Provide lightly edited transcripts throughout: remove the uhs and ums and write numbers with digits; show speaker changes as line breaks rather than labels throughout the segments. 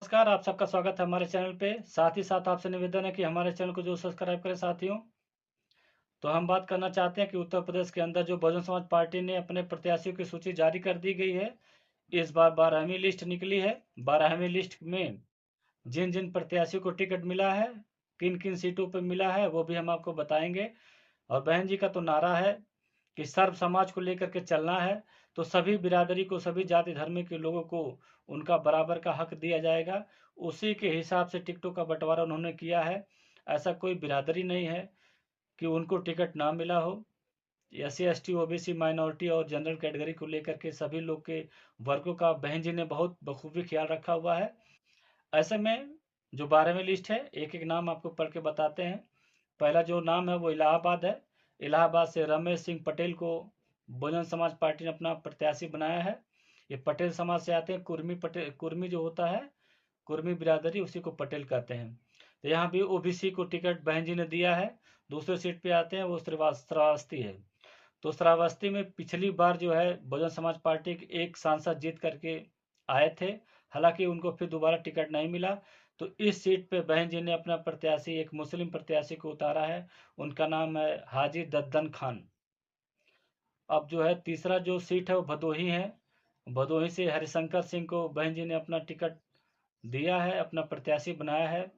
नमस्कार, आप सबका स्वागत है हमारे चैनल पे। साथ ही साथ आपसे निवेदन है कि हमारे चैनल को जो सब्सक्राइब करें साथियों। तो हम बात करना चाहते हैं कि उत्तर प्रदेश के अंदर जो बहुजन समाज पार्टी ने अपने प्रत्याशियों की सूची जारी कर दी गई है। इस बार 12वीं लिस्ट निकली है। 12वीं लिस्ट में जिन जिन प्रत्याशियों को टिकट मिला है, किन किन सीटों पर मिला है, वो भी हम आपको बताएंगे। और बहन जी का तो नारा है कि सर्व समाज को लेकर के चलना है। तो सभी बिरादरी को, सभी जाति धर्म के लोगों को उनका बराबर का हक दिया जाएगा। उसी के हिसाब से टिकटों का बंटवारा उन्होंने किया है। ऐसा कोई बिरादरी नहीं है कि उनको टिकट ना मिला हो। S C S T OBC minority और जनरल कैटेगरी को लेकर के सभी लोग के वर्गों का बहन जी ने बहुत बखूबी ख्याल रखा हुआ है। ऐसे में जो 12वीं लिस्ट है, एक एक नाम आपको पढ़ के बताते हैं। पहला जो नाम है वो इलाहाबाद है। इलाहाबाद से रमेश सिंह पटेल को बहुजन समाज पार्टी ने अपना प्रत्याशी बनाया है। ये पटेल समाज से आते हैं। कुर्मी पटेल, कुर्मी जो होता है, कुर्मी बिरादरी, उसी को पटेल कहते हैं। तो यहाँ भी ओबीसी को टिकट बहन जी ने दिया है। दूसरे सीट पे आते हैं, वो श्रावस्ती है। तो श्रावस्ती में पिछली बार जो है बहुजन समाज पार्टी के एक सांसद जीत करके आए थे। हालांकि उनको फिर दोबारा टिकट नहीं मिला। तो इस सीट पे बहन जी ने अपना प्रत्याशी, एक मुस्लिम प्रत्याशी को उतारा है। उनका नाम है हाजी दद्दन खान। अब जो है तीसरा जो सीट है वो भदोही है। भदोही से हरिशंकर सिंह को बहन जी ने अपना टिकट दिया है, अपना प्रत्याशी बनाया है।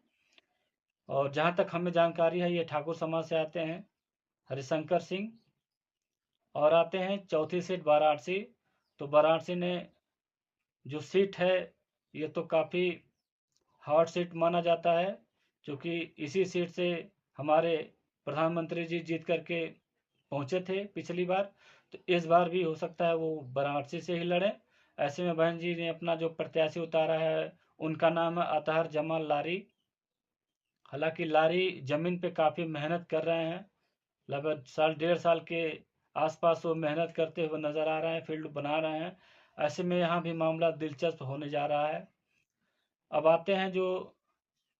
और जहां तक हमें जानकारी है, ये ठाकुर समाज से आते हैं, हरिशंकर सिंह। और आते हैं चौथी सीट वाराणसी। तो वाराणसी ने जो सीट है, ये तो काफ़ी हॉट सीट माना जाता है, क्योंकि इसी सीट से हमारे प्रधानमंत्री जी जीत करके पहुंचे थे पिछली बार। तो इस बार भी हो सकता है वो वाराणसी से ही लड़े। ऐसे में बहन जी ने अपना जो प्रत्याशी उतारा है, उनका नाम है अतहर जमाल लारी। हालांकि लारी जमीन पे काफ़ी मेहनत कर रहे हैं। लगभग साल, 1.5 साल के आसपास वो मेहनत करते हुए नजर आ रहे हैं, फील्ड बना रहे हैं। ऐसे में यहाँ भी मामला दिलचस्प होने जा रहा है। अब आते हैं जो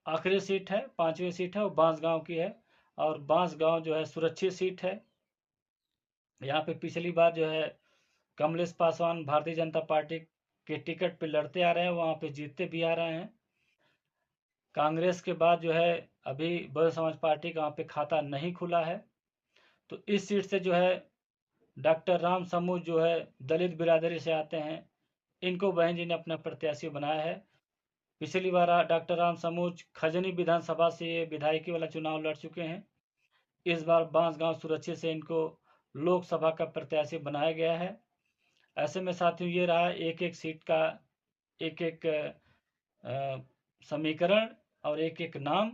आखिरी सीट है, 5वीं सीट है, वो बांसगांव की है। और बांसगांव जो है सुरक्षित सीट है। यहाँ पे पिछली बार जो है कमलेश पासवान भारतीय जनता पार्टी के टिकट पे लड़ते आ रहे हैं, वहाँ पे जीतते भी आ रहे हैं। कांग्रेस के बाद जो है अभी बहुजन समाज पार्टी का वहाँ पे खाता नहीं खुला है। तो इस सीट से जो है डॉक्टर राम समूह जो है दलित बिरादरी से आते हैं, इनको बहन जी ने अपना प्रत्याशी बनाया है। पिछली बार डॉक्टर राम समूह खजनी विधानसभा से ये विधायकी वाला चुनाव लड़ चुके हैं। इस बार बांसगांव सुरक्षित से इनको लोकसभा का प्रत्याशी बनाया गया है। ऐसे में साथियों ये रहा एक एक सीट का एक एक समीकरण और एक एक नाम।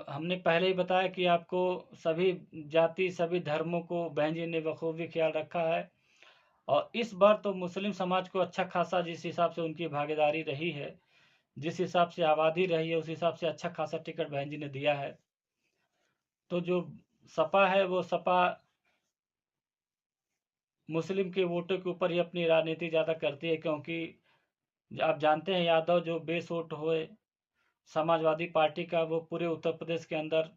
हमने पहले ही बताया कि आपको सभी जाति, सभी धर्मों को बहन जी ने बखूबी ख्याल रखा है। और इस बार तो मुस्लिम समाज को अच्छा खासा, जिस हिसाब से उनकी भागीदारी रही है, जिस हिसाब से आबादी रही है, उस हिसाब से अच्छा खासा टिकट बहन जी ने दिया है। तो जो सपा है, वो सपा मुस्लिम के वोटों के ऊपर ही अपनी राजनीति ज़्यादा करती है, क्योंकि आप जानते हैं यादव जो बेस वोट हुए समाजवादी पार्टी का, वो पूरे उत्तर प्रदेश के अंदर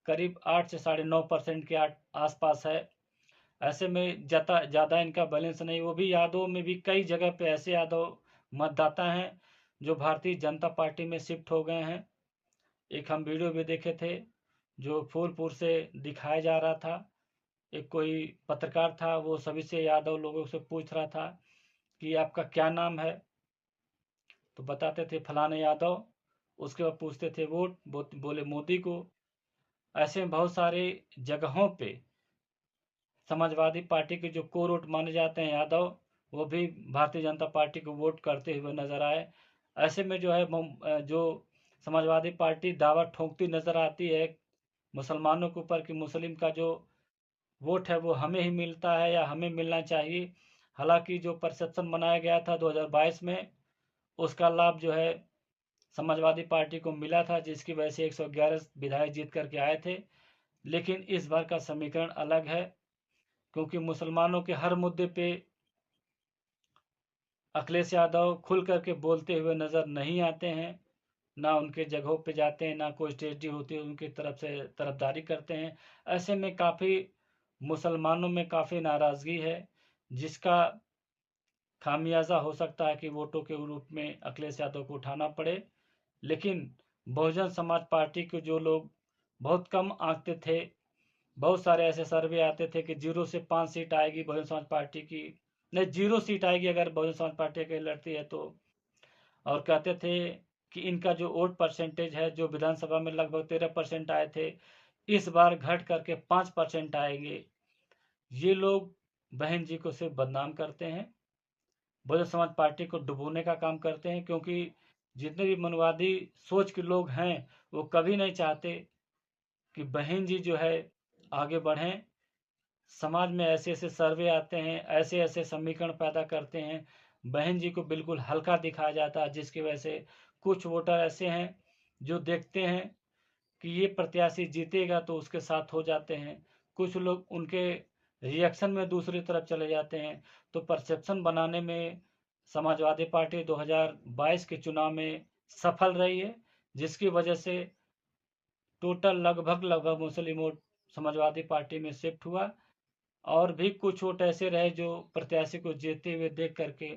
करीब 8 से 9.5% के आसपास है। ऐसे में ज़्यादा इनका बैलेंस नहीं। वो भी यादव में भी कई जगह पे ऐसे यादव मतदाता हैं जो भारतीय जनता पार्टी में शिफ्ट हो गए हैं। एक हम वीडियो भी देखे थे जो फूलपुर से दिखाया जा रहा था। एक कोई पत्रकार था, वो सभी से यादव लोगों से पूछ रहा था कि आपका क्या नाम है, तो बताते थे फलाने यादव। उसके बाद पूछते थे वोट, बोले मोदी को। ऐसे में बहुत सारे जगहों पे समाजवादी पार्टी के जो कोर वोट माने जाते हैं यादव, वो भी भारतीय जनता पार्टी को वोट करते हुए नजर आए। ऐसे में जो है जो समाजवादी पार्टी दावा ठोंकती नजर आती है मुसलमानों के ऊपर कि मुस्लिम का जो वोट है वो हमें ही मिलता है या हमें मिलना चाहिए। हालांकि जो परसेप्शन बनाया गया था 2022 में, उसका लाभ जो है समाजवादी पार्टी को मिला था, जिसकी वजह से 111 विधायक जीत करके आए थे। लेकिन इस बार का समीकरण अलग है, क्योंकि मुसलमानों के हर मुद्दे पे अखिलेश यादव खुल करके बोलते हुए नज़र नहीं आते हैं। ना उनके जगहों पे जाते हैं, ना कोई स्ट्रेटजी होती है उनकी तरफ से तरफदारी करते हैं। ऐसे में काफ़ी मुसलमानों में काफ़ी नाराज़गी है, जिसका खामियाजा हो सकता है कि वोटों के रूप में अखिलेश यादव को उठाना पड़े, लेकिन बहुजन समाज पार्टी के जो लोग बहुत कम आंकते थे, बहुत सारे ऐसे सर्वे आते थे कि 0 से 5 सीट आएगी बहुजन समाज पार्टी की, नहीं 0 सीट आएगी अगर बहुजन समाज पार्टी के लड़ती है तो, और कहते थे कि इनका जो वोट परसेंटेज है, जो विधानसभा में लगभग 13% आए थे, इस बार घट करके 5% आएंगे। ये लोग बहन जी को सिर्फ बदनाम करते हैं, बहुजन समाज पार्टी को डुबोने का काम करते हैं, क्योंकि जितने भी मनवादी सोच के लोग हैं वो कभी नहीं चाहते कि बहन जी जो है आगे बढ़ें। समाज में ऐसे ऐसे सर्वे आते हैं, ऐसे ऐसे समीकरण पैदा करते हैं, बहन जी को बिल्कुल हल्का दिखाया जाता है, जिसकी वजह से कुछ वोटर ऐसे हैं जो देखते हैं कि ये प्रत्याशी जीतेगा तो उसके साथ हो जाते हैं, कुछ लोग उनके रिएक्शन में दूसरी तरफ चले जाते हैं। तो परसेप्शन बनाने में समाजवादी पार्टी 2022 के चुनाव में सफल रही है, जिसकी वजह से टोटल लगभग मुस्लिम वोट समाजवादी पार्टी में शिफ्ट हुआ, और भी कुछ वोट ऐसे रहे जो प्रत्याशी को जीतते हुए देख करके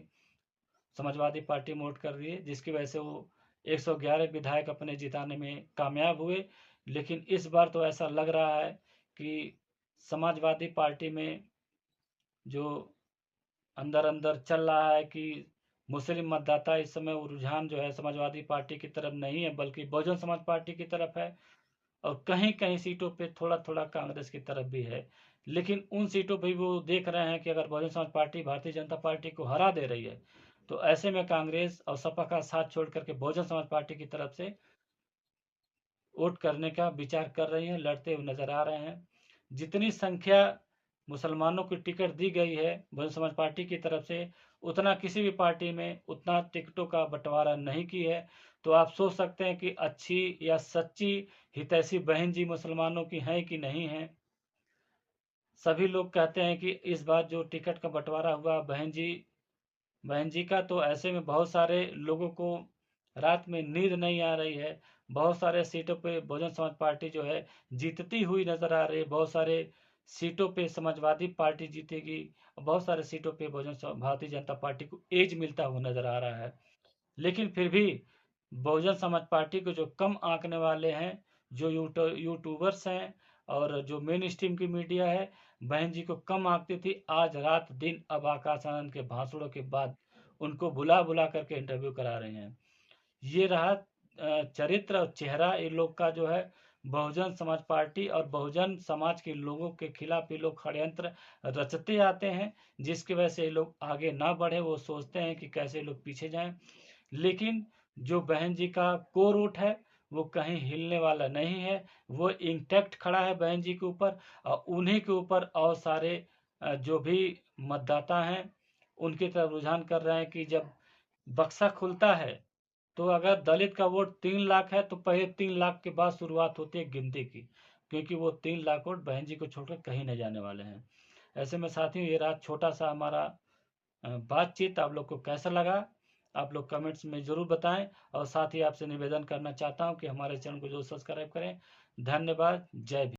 समाजवादी पार्टी में वोट कर दिए, जिसकी वजह से वो 111 विधायक अपने जिताने में कामयाब हुए। लेकिन इस बार तो ऐसा लग रहा है कि समाजवादी पार्टी में जो अंदर अंदर चल रहा है कि मुस्लिम मतदाता इस समय वो रुझान जो है समाजवादी पार्टी की तरफ नहीं है, बल्कि बहुजन समाज पार्टी की तरफ है, और कहीं कहीं सीटों पे थोड़ा थोड़ा कांग्रेस की तरफ भी है। लेकिन उन सीटों पे वो देख रहे हैं कि अगर बहुजन समाज पार्टी भारतीय जनता पार्टी को हरा दे रही है, तो ऐसे में कांग्रेस और सपा का साथ छोड़ करके बहुजन समाज पार्टी की तरफ से वोट करने का विचार कर रही हैं, लड़ते हुए नजर आ रहे हैं। जितनी संख्या मुसलमानों की टिकट दी गई है बहुजन समाज पार्टी की तरफ से, उतना किसी भी पार्टी में उतना टिकटों का बंटवारा नहीं की है। तो आप सोच सकते हैं कि अच्छी या सच्ची हितैषी बहन जी मुसलमानों की हैं कि नहीं हैं। सभी लोग कहते हैं कि इस बार जो टिकट का बंटवारा हुआ बहन जी का, तो ऐसे में बहुत सारे लोगों को रात में नींद नहीं आ रही है। बहुत सारे सीटों पे बहुजन समाज पार्टी जो है जीतती हुई नजर आ रही है, बहुत सारे सीटों पे समाजवादी पार्टी जीतेगी, और बहुत सारे सीटों पे भारतीय जनता पार्टी को एज मिलता हुआ नजर आ रहा है। लेकिन फिर भी बहुजन समाज पार्टी को जो कम आंकने वाले हैं, जो यूट्यूबर्स हैं और जो मेन स्ट्रीम की मीडिया है, बहन जी को कम आंकती थी, आज रात दिन अब आकाश आनंद के भाषणों के बाद उनको बुला बुला करके इंटरव्यू करा रहे हैं। ये रहा चरित्र और चेहरा इन लोग का जो है। बहुजन समाज पार्टी और बहुजन समाज के लोगों के खिलाफ ये लोग षड्यंत्र रचते आते हैं, जिसकी वजह से ये लोग आगे ना बढ़े। वो सोचते हैं कि कैसे लोग पीछे जाएं, लेकिन जो बहन जी का कोर रूट है वो कहीं हिलने वाला नहीं है, वो इंटैक्ट खड़ा है बहन जी के ऊपर, और उन्हीं के ऊपर और सारे जो भी मतदाता हैं उनकी तरफ रुझान कर रहे हैं कि जब बक्सा खुलता है तो अगर दलित का वोट 3 लाख है तो पहले 3 लाख के बाद शुरुआत होती है गिनती की, क्योंकि वो 3 लाख वोट बहन जी को छोड़कर कहीं नहीं जाने वाले हैं। ऐसे में साथियों, ये रात छोटा सा हमारा बातचीत आप लोग को कैसा लगा, आप लोग कमेंट्स में ज़रूर बताएं, और साथ ही आपसे निवेदन करना चाहता हूं कि हमारे चैनल को जो सब्सक्राइब करें। धन्यवाद। जय भीम।